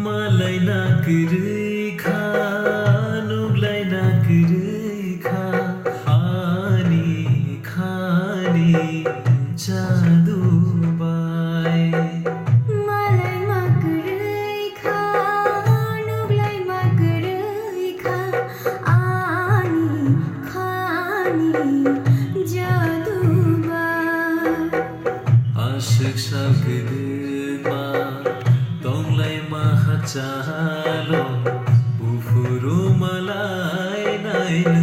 मलाई नागरै खा नुगलाई नागरै खा खानी खानी जादु बाए मलाई मागरै खा नुगलाई मागरै खा आनी खानी जादु बाए आशिक सागरमा तँलाई माहा चालो बुफुरो मलाई नाइन